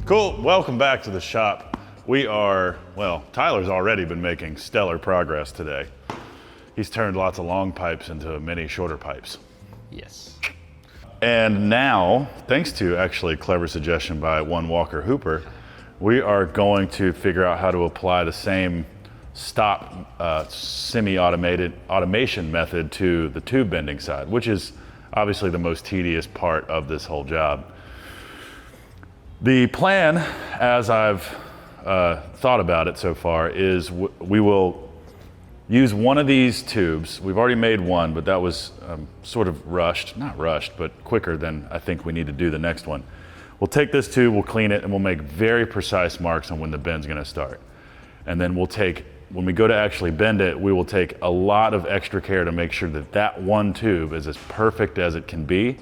Cool, welcome back to the shop. Well, Tyler's already been making stellar progress today. He's turned lots of long pipes into many shorter pipes. Yes. And now, thanks to actually a clever suggestion by one Walker Hooper, we are going to figure out how to apply the same stop automation method to the tube bending side, which is obviously the most tedious part of this whole job. The plan, as I've thought about it so far, is we will use one of these tubes. We've already made one, but that was sort of not rushed, but quicker than I think we need to do the next one. We'll take this tube, we'll clean it, and we'll make very precise marks on when the bend's gonna start. And then when we go to actually bend it, we will take a lot of extra care to make sure that that one tube is as perfect as it can be.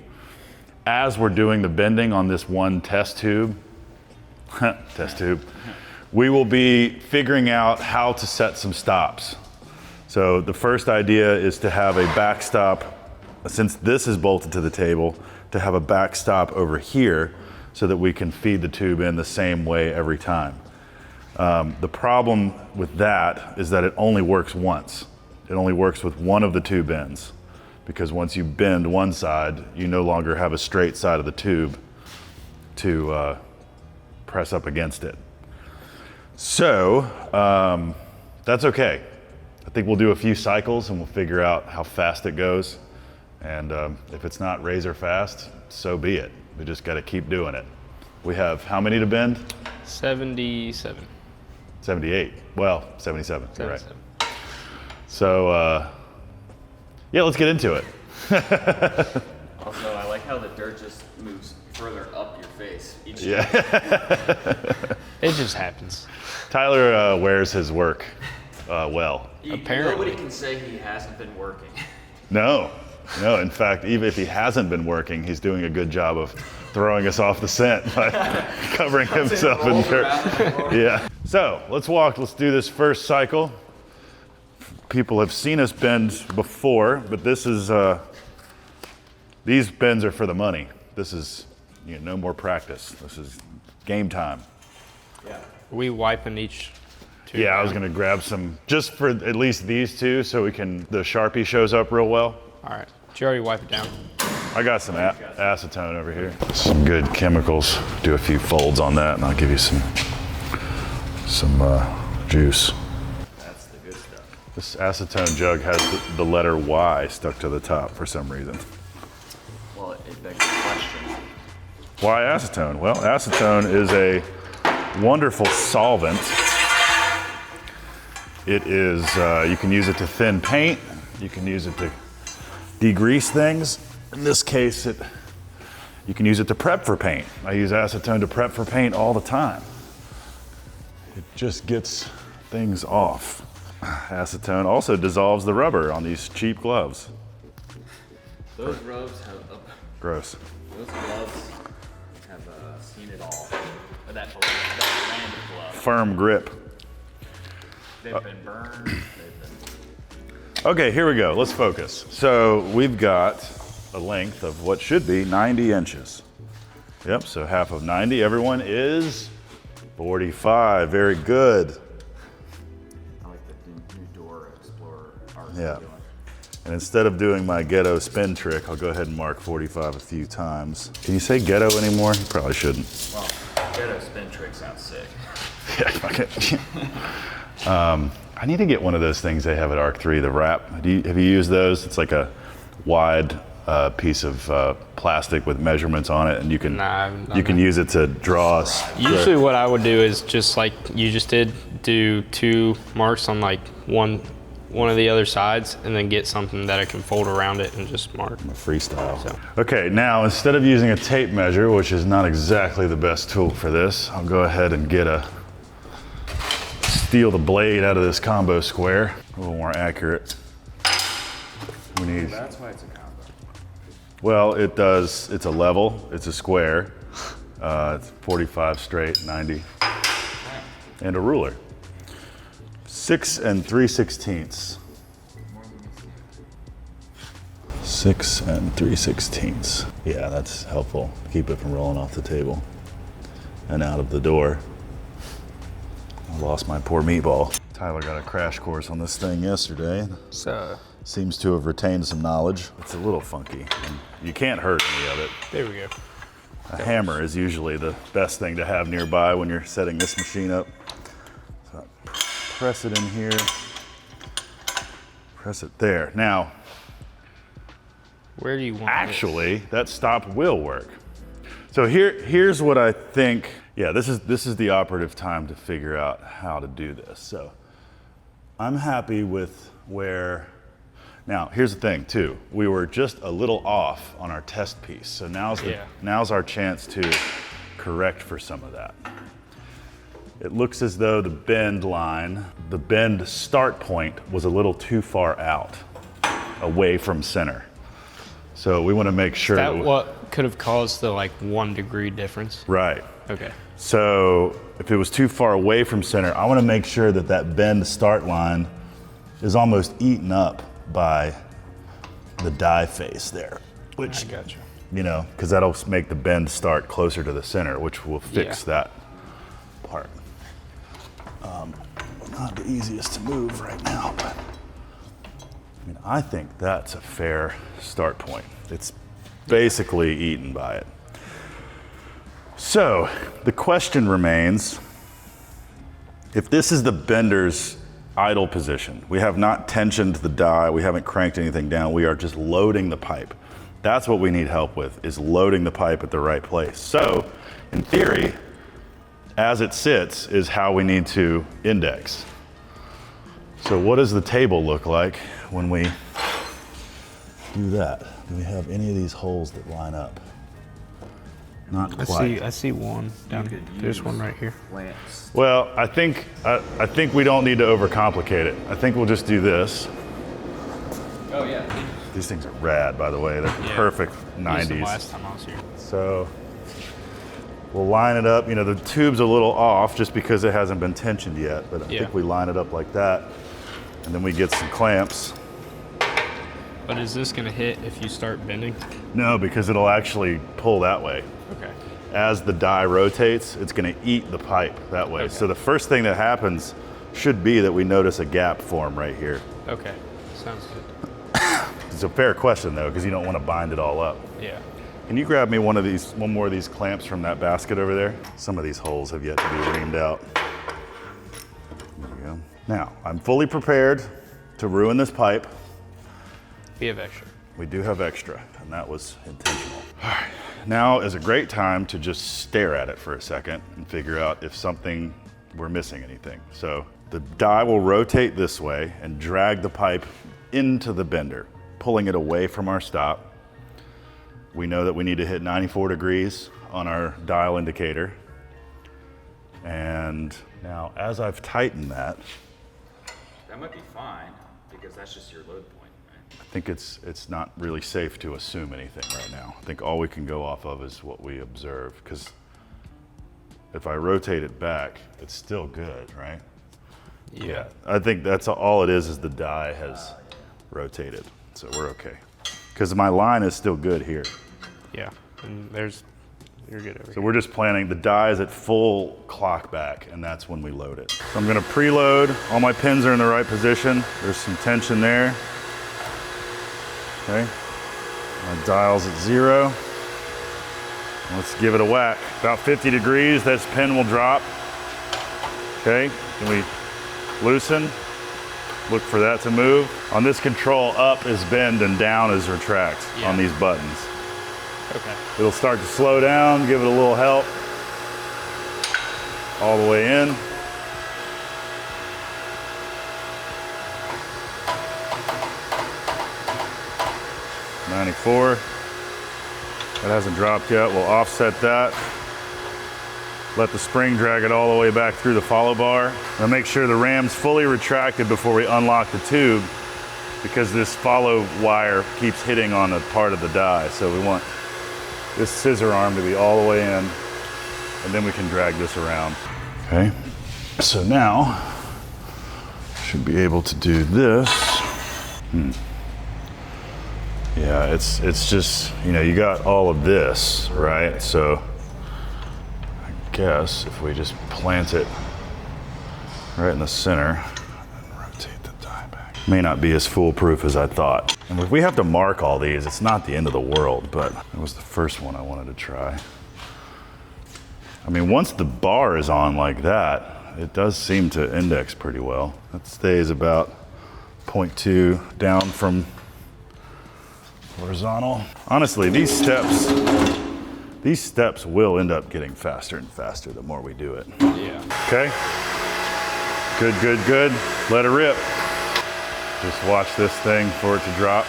As we're doing the bending on this one test tube, we will be figuring out how to set some stops. So the first idea is to have a backstop, since this is bolted to the table, to have a backstop over here so that we can feed the tube in the same way every time. The problem with that is that it only works once. It only works with one of the tube ends, because once you bend one side, you no longer have a straight side of the tube to press up against it. So that's okay. I think we'll do a few cycles and we'll figure out how fast it goes. And if it's not razor fast, so be it. We just got to keep doing it. We have how many to bend? 77. 78. Well, 77. 77. Right. So, yeah, let's get into it. Also, I like how the dirt just moves further up your face each time. Yeah. It just happens. Tyler wears his work well. Apparently. Nobody can say he hasn't been working. No. In fact, even if he hasn't been working, he's doing a good job of throwing us off the scent by covering himself in dirt. Yeah. So let's do this first cycle. People have seen us bend before, but these bends are for the money. This is no more practice. This is game time. Yeah. Are we wiping each tube? Yeah, I was gonna grab some just for at least these two so the Sharpie shows up real well. All right. Did you already wipe it down? I got some acetone over here. Some good chemicals. Do a few folds on that and I'll give you some juice. That's the good stuff. This acetone jug has the letter Y stuck to the top for some reason. Well, it begs the question. Why acetone? Well, acetone is a wonderful solvent. It is, you can use it to thin paint. You can use it to degrease things. In this case, you can use it to prep for paint. I use acetone to prep for paint all the time. It just gets things off. Acetone also dissolves the rubber on these cheap gloves. Those gloves have Gross. Those gloves have seen it all. That brand of glove. Firm grip. They've been burned. Okay, here we go. Let's focus. So we've got a length of what should be 90 inches. Yep, so half of 90. Everyone is 45. Very good. I like the new door Explorer art. Yeah. And instead of doing my ghetto spin trick, I'll go ahead and mark 45 a few times. Can you say ghetto anymore? You probably shouldn't. Well, ghetto spin trick sounds sick. Yeah, okay. I need to get one of those things they have at Arc 3, the wrap. Have you used those? It's like a wide piece of plastic with measurements on it, and you can use it to draw. Usually what I would do is just like you just did, do 2 marks on like one of the other sides, and then get something that I can fold around it and just mark. Freestyle. So. Okay, now instead of using a tape measure, which is not exactly the best tool for this, I'll go ahead and steal the blade out of this combo square. A little more accurate. We need. That's why it's a combo. Well, it does. It's a level. It's a square. It's 45 straight, 90, and a ruler. 6 3/16. 6 3/16. Yeah, that's helpful. Keep it from rolling off the table. and out of the door. I lost my poor meatball. Tyler got a crash course on this thing yesterday. So Seems to have retained some knowledge. It's a little funky. And you can't hurt any of it. there we go. A hammer is usually the best thing to have nearby when you're setting this machine up. So I press it in here, press it there. Now, Where do you want actually, that stop will work. So here's what I think. Yeah, this is the operative time to figure out how to do this. So I'm happy with where. Now, here's the thing too. We were just a little off on our test piece. So now's our chance to correct for some of that. It looks as though the bend start point was a little too far out, away from center. So we want to make sure. Is that what could have caused the like 1 degree difference? Right. Okay. So if it was too far away from center, I want to make sure that that bend start line is almost eaten up by the die face there, which, I gotcha. you know, because that'll make the bend start closer to the center, which will fix that part. Not the easiest to move right now, but I mean, I think that's a fair start point. It's basically eaten by it. So the question remains, if this is the bender's idle position, we have not tensioned the die, we haven't cranked anything down, we are just loading the pipe. That's what we need help with, is loading the pipe at the right place. So in theory, as it sits is how we need to index. So what does the table look like when we do that? Do we have any of these holes that line up? Not quite. I see one down here. There's one right here. Lamps. Well, I think we don't need to overcomplicate it. I think we'll just do this. Oh yeah. These things are rad, by the way. They're perfect Used them 90s. last time I was here. So we'll line it up. You know, the tube's a little off just because it hasn't been tensioned yet, but I think we line it up like that, and then we get some clamps. But is this gonna hit if you start bending? No, because it'll actually pull that way. Okay. As the die rotates, it's going to eat the pipe that way. Okay. So the first thing that happens should be that we notice a gap form right here. Okay. Sounds good. It's a fair question though, because you don't want to bind it all up. Yeah. Can you grab me one more of these clamps from that basket over there? Some of these holes have yet to be reamed out. There we go. Now, I'm fully prepared to ruin this pipe. We have extra. We do have extra, and that was intentional. All right. Now is a great time to just stare at it for a second and figure out if we're missing anything. So the die will rotate this way and drag the pipe into the bender, pulling it away from our stop. We know that we need to hit 94 degrees on our dial indicator. And now, as I've tightened that, That might be fine because that's just your load point, right? I think it's not really safe to assume anything right now. I think all we can go off of is what we observe, because if I rotate it back, it's still good, right? Yeah. I think that's all it is the die has rotated, so we're okay. Because my line is still good here. Yeah. And you're good over So here. we're just planning, the die is at full clock back, and that's when we load it. So I'm gonna preload, all my pins are in the right position. There's some tension there. Okay, my dial's at 0. Let's give it a whack. About 50 degrees, this pin will drop. Okay, can we loosen? Look for that to move. On this control, up is bend and down is retract on these buttons. Okay. It'll start to slow down, give it a little help. All the way in. .94. That hasn't dropped yet. We'll offset that. Let the spring drag it all the way back through the follow bar. Now make sure the ram's fully retracted before we unlock the tube, because this follow wire keeps hitting on a part of the die. So we want this scissor arm to be all the way in, and then we can drag this around. Okay, so now should be able to do this. Yeah, it's just, you know, you got all of this, right? So I guess if we just plant it right in the center and rotate the die back. May not be as foolproof as I thought. And if we have to mark all these, it's not the end of the world, but it was the first one I wanted to try. I mean, once the bar is on like that, it does seem to index pretty well. That stays about 0.2 down from horizontal. Honestly, these steps will end up getting faster and faster the more we do it. Yeah. Okay? Good, good, good. Let it rip. Just watch this thing for it to drop.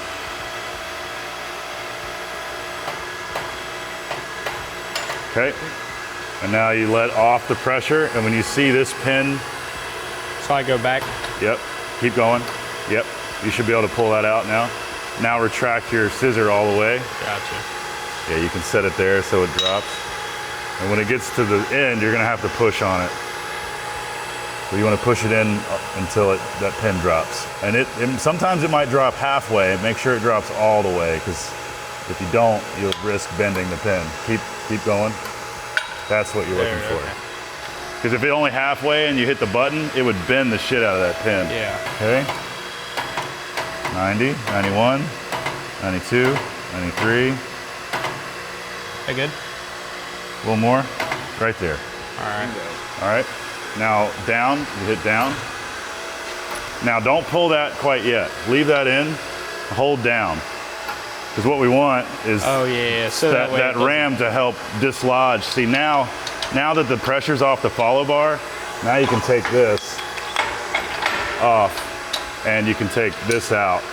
Okay. And now you let off the pressure, and when you see this pin, So I go back. yep, keep going. Yep, you should be able to pull that out now. Now retract your scissor all the way. Gotcha. Yeah, you can set it there so it drops. And when it gets to the end, you're gonna have to push on it. So you wanna push it in until that pin drops. And sometimes it might drop halfway. Make sure it drops all the way, because if you don't, you'll risk bending the pin. Keep going. That's what you're looking for. Because if it only halfway and you hit the button, it would bend the shit out of that pin. Yeah. Okay. 90, 91, 92, 93. That good? A little more. Right there. All right. All right. Now down, you hit down. Now don't pull that quite yet. Leave that in, hold down. Because what we want is Oh yeah. So that way it doesn't- ram to help dislodge. See, now that the pressure's off the follow bar, now you can take this off and you can take this out.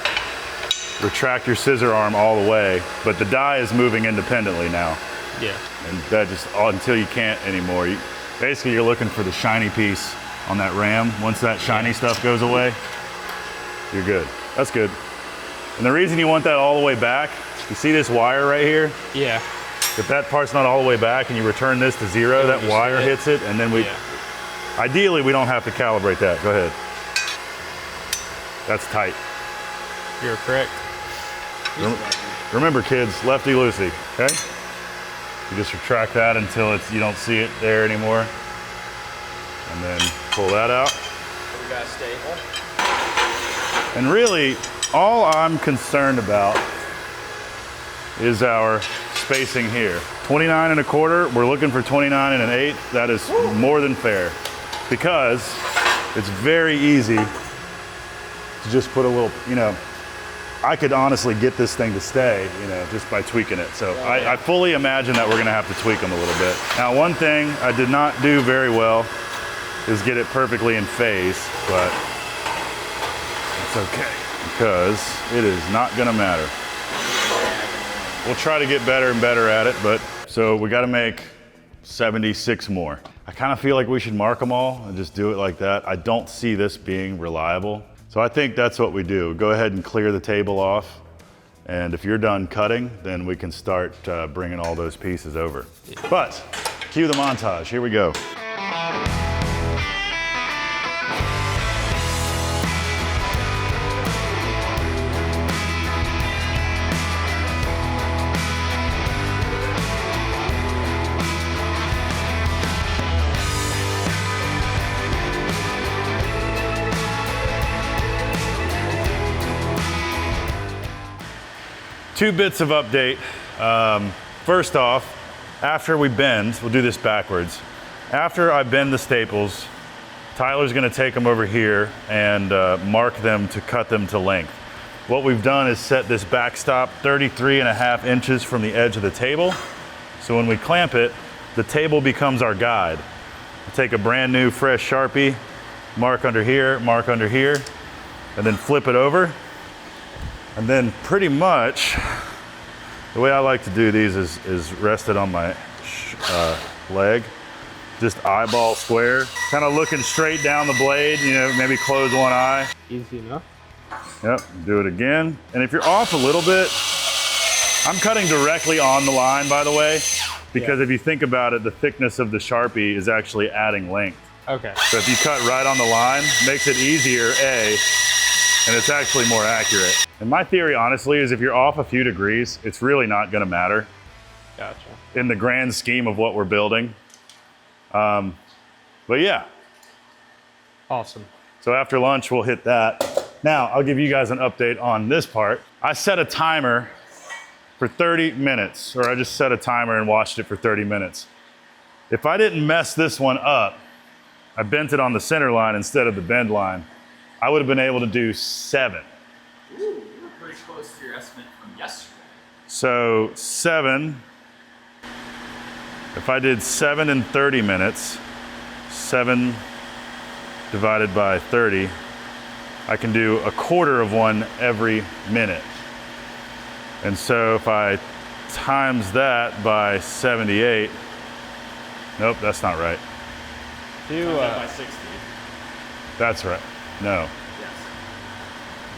Retract your scissor arm all the way, but the die is moving independently now. Yeah. And that just, until you can't anymore. Basically, you're looking for the shiny piece on that ram. Once that shiny stuff goes away, you're good. That's good. And the reason you want that all the way back, you see this wire right here? Yeah. If that part's not all the way back and you return this to zero, that wire hits it, and then ideally we don't have to calibrate that. Go ahead. That's tight. You're correct. Remember kids, lefty loosey, okay? You just retract that until you don't see it there anymore. And then pull that out. We got stable. And really, all I'm concerned about is our spacing here. 29 and a quarter, we're looking for 29 and an eighth. That is more than fair, because it's very easy to just put a little, I could honestly get this thing to stay, just by tweaking it. So I fully imagine that we're gonna have to tweak them a little bit. Now, one thing I did not do very well is get it perfectly in phase, but it's okay, because it is not gonna matter. We'll try to get better and better at it, so we gotta make 76 more. I kind of feel like we should mark them all and just do it like that. I don't see this being reliable. So I think that's what we do. Go ahead and clear the table off. And if you're done cutting, then we can start bringing all those pieces over. But cue the montage, here we go. Two bits of update. First off, after we bend, we'll do this backwards. After I bend the staples, Tyler's gonna take them over here and mark them to cut them to length. What we've done is set this backstop 33.5 inches from the edge of the table. So when we clamp it, the table becomes our guide. We'll take a brand new fresh Sharpie, mark under here, and then flip it over. And then pretty much, the way I like to do these is rest it on my leg. Just eyeball square, kind of looking straight down the blade, maybe close one eye. Easy enough. Yep, do it again. And if you're off a little bit, I'm cutting directly on the line, by the way, because if you think about it, the thickness of the Sharpie is actually adding length. Okay. So if you cut right on the line, makes it easier, and it's actually more accurate. And my theory, honestly, is if you're off a few degrees, it's really not gonna matter Gotcha. in the grand scheme of what we're building. But yeah, Awesome. so after lunch, we'll hit that. Now, I'll give you guys an update on this part. I set a timer for 30 minutes, or I just set a timer and watched it for 30 minutes. If I didn't mess this one up, I bent it on the center line instead of the bend line, I would have been able to do 7. Ooh, you were pretty close to your estimate from yesterday. So 7, if I did 7 in 30 minutes, 7 divided by 30, I can do a quarter of one every minute. And so if I times that by 78, nope, that's not right. By 60. That's right. No. Yes.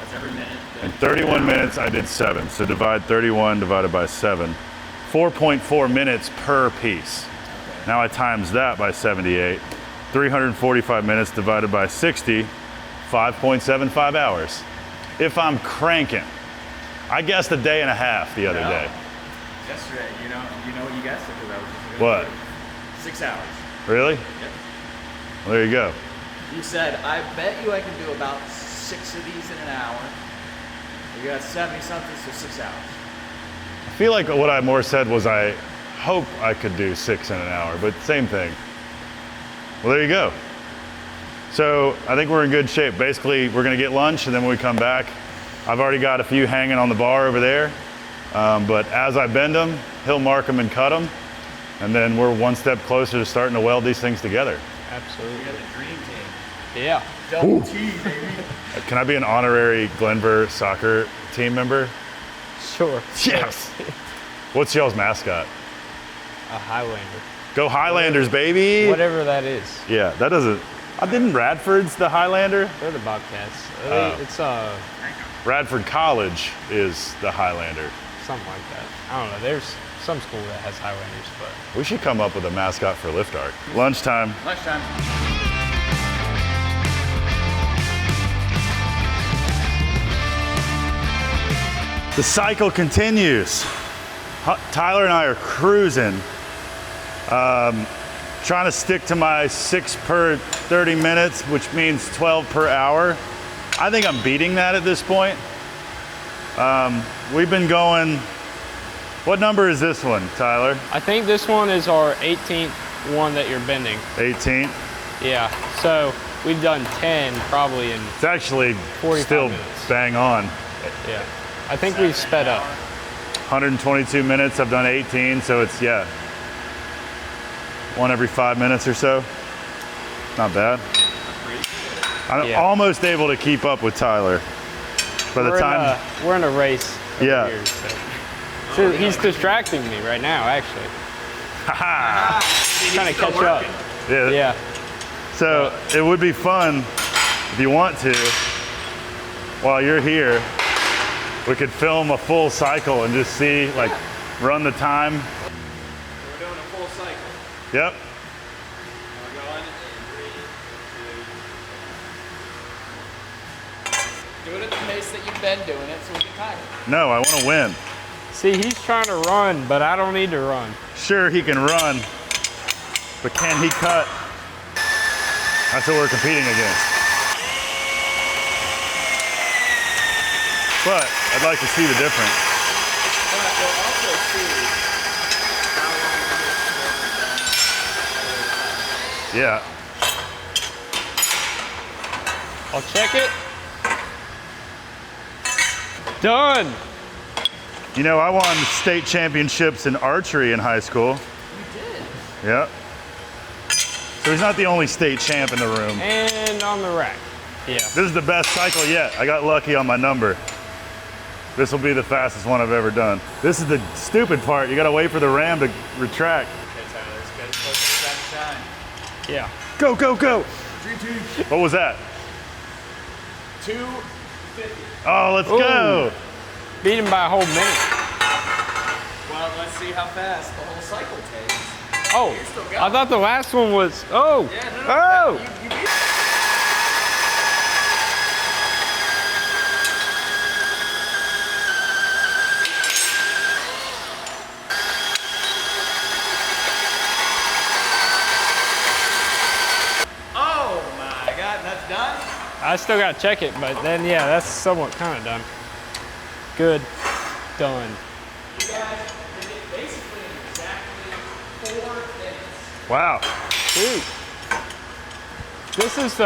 That's every minute. In 31 minutes, I did 7. So divide 31 divided by 7. 4.4 minutes per piece. Okay. Now I times that by 78. 345 minutes divided by 60, 5.75 hours. If I'm cranking. I guessed a day and a half the other day. Yesterday, you know what you guessed? Because I was just What? 6 hours. Really? Yep. Well, there you go. You said, I bet you I can do about 6 of these in an hour. You got 70 something, so 6 hours. I feel like what I more said was I hope I could do 6 in an hour, but same thing. Well, there you go. So I think we're in good shape. Basically, we're gonna get lunch and then when we come back, I've already got a few hanging on the bar over there. But as I bend them, he'll mark them and cut them. And then we're one step closer to starting to weld these things together. Absolutely. You got the dream team. Yeah. Double T, baby. Can I be an honorary Glenver soccer team member? Sure. Yes. What's y'all's mascot? A Highlander. Go Highlanders, baby. Whatever that is. Yeah, that doesn't. Didn't Radford's the Highlander? They're the Bobcats. Oh. It's Radford College is the Highlander. something like that. I don't know. There's some school that has Highlanders, but We should come up with a mascot for Lift Arc. Lunchtime. Lunchtime. The cycle continues. Tyler and I are cruising. Trying to stick to my 6 per 30 minutes, which means 12 per hour. I think I'm beating that at this point. We've been going, what number is this one, Tyler? I think this one is our 18th one that you're bending. 18. Yeah. So we've done 10 probably in. It's actually 45 still minutes. bang on. Yeah. I think we've sped up. 122 minutes, I've done 18, so it's, yeah, one every 5 minutes or so. Not bad. I'm Yeah. almost able to keep up with Tyler. By the time, We're in a race. over Yeah. here, so he's distracting me right now, actually. Trying to catch up. yeah. Yeah. So it would be fun if you want to, while you're here, we could film a full cycle and just see, like, run the time. We're doing a full cycle. Yep. We're going in 3, 2. Do it at the pace that you've been doing it so we can time it. No, I want to win. See, he's trying to run, but I don't need to run. Sure, he can run, but can he cut? That's what we're competing against. But I'd like to see the difference. But we'll also see how long it Yeah. I'll check it. Done. You know, I won state championships in archery in high school. You did. Yep. So he's not the only state champ in the room. And on the rack. Yeah. This is the best cycle yet. I got lucky on my number. This will be the fastest one I've ever done. This is the stupid part. You gotta wait for the ram to retract. Okay, Tyler, it's good. Close to the time. Yeah. Go, go, go. 3, 2. What was that? 2:50. Oh, let's Ooh. go. Beat him by a whole minute. Well, let's see how fast the whole cycle takes. Oh, You're still I going. thought the last one was. Oh. Yeah, no, Oh. You beat it. I still gotta check it, but then yeah, that's somewhat kind of done. Good, done. You guys did it basically in exactly 4 minutes. Wow. Dude, this is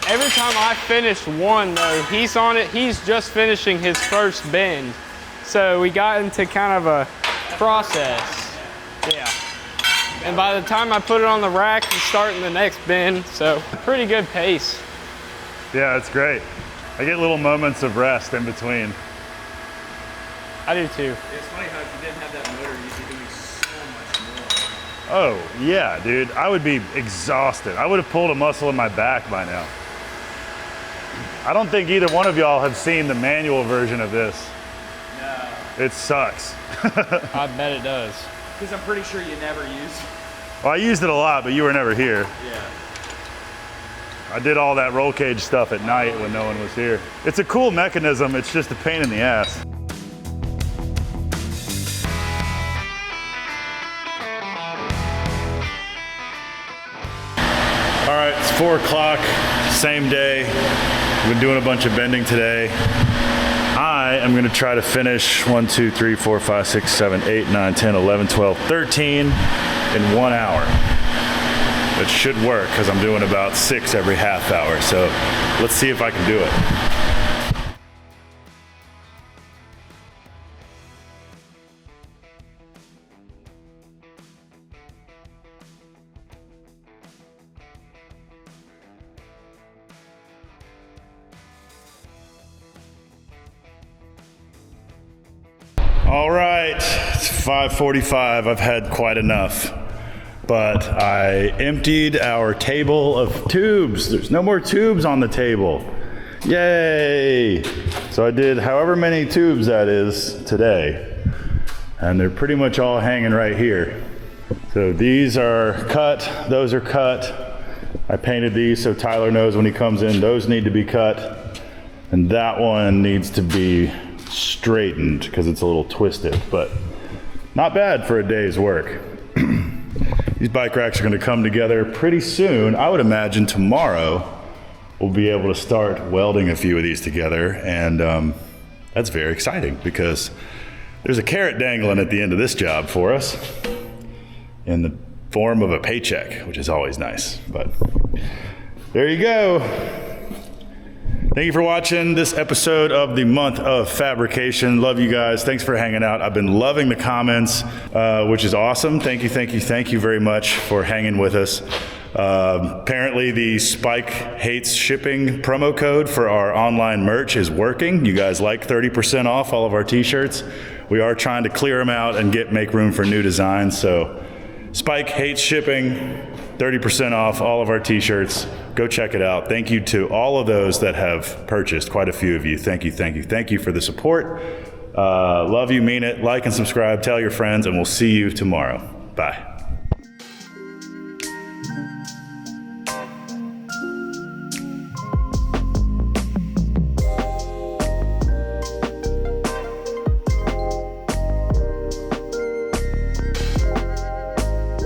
every time I finish one though, he's on it, he's just finishing his first bend. So we got into kind of a process. Yeah. And by the time I put it on the rack, he's starting the next bend, so pretty good pace. Yeah, it's great. I get little moments of rest in between. I do too. It's funny how if you didn't have that motor, you'd be doing so much more. Oh, yeah, dude. I would be exhausted. I would have pulled a muscle in my back by now. I don't think either one of y'all have seen the manual version of this. No. It sucks. I bet it does. Because I'm pretty sure you never used. Well, I used it a lot, but you were never here. Yeah. I did all that roll cage stuff at night when no one was here. It's a cool mechanism. It's just a pain in the ass. All right, it's 4 o'clock, same day. We've been doing a bunch of bending today. I am gonna try to finish 1, 2, 3, 4, 5, 6, 7, 8, 9, 10, 11, 12, 13 in 1 hour. It should work because I'm doing about 6 every half hour. So let's see if I can do it. All right, it's 5:45. I've had quite enough, but I emptied our table of tubes. There's no more tubes on the table. Yay! So I did however many tubes that is today, and they're pretty much all hanging right here. So these are cut, those are cut. I painted these so Tyler knows when he comes in, those need to be cut, and that one needs to be straightened because it's a little twisted, but not bad for a day's work. These bike racks are going to come together pretty soon. I would imagine tomorrow we'll be able to start welding a few of these together, and that's very exciting because there's a carrot dangling at the end of this job for us in the form of a paycheck, which is always nice. But there you go. Thank you for watching this episode of the month of fabrication. Love you guys. Thanks for hanging out. I've been loving the comments, which is awesome. Thank you very much for hanging with us. Apparently the Spike Hates Shipping promo code for our online merch is working. You guys like 30% off all of our t-shirts. We are trying to clear them out and make room for new designs. So Spike Hates Shipping, 30% off all of our t-shirts. Go check it out. Thank you to all of those that have purchased, quite a few of you. Thank you for the support. Love you, mean it. Like and subscribe, tell your friends, and we'll see you tomorrow. Bye.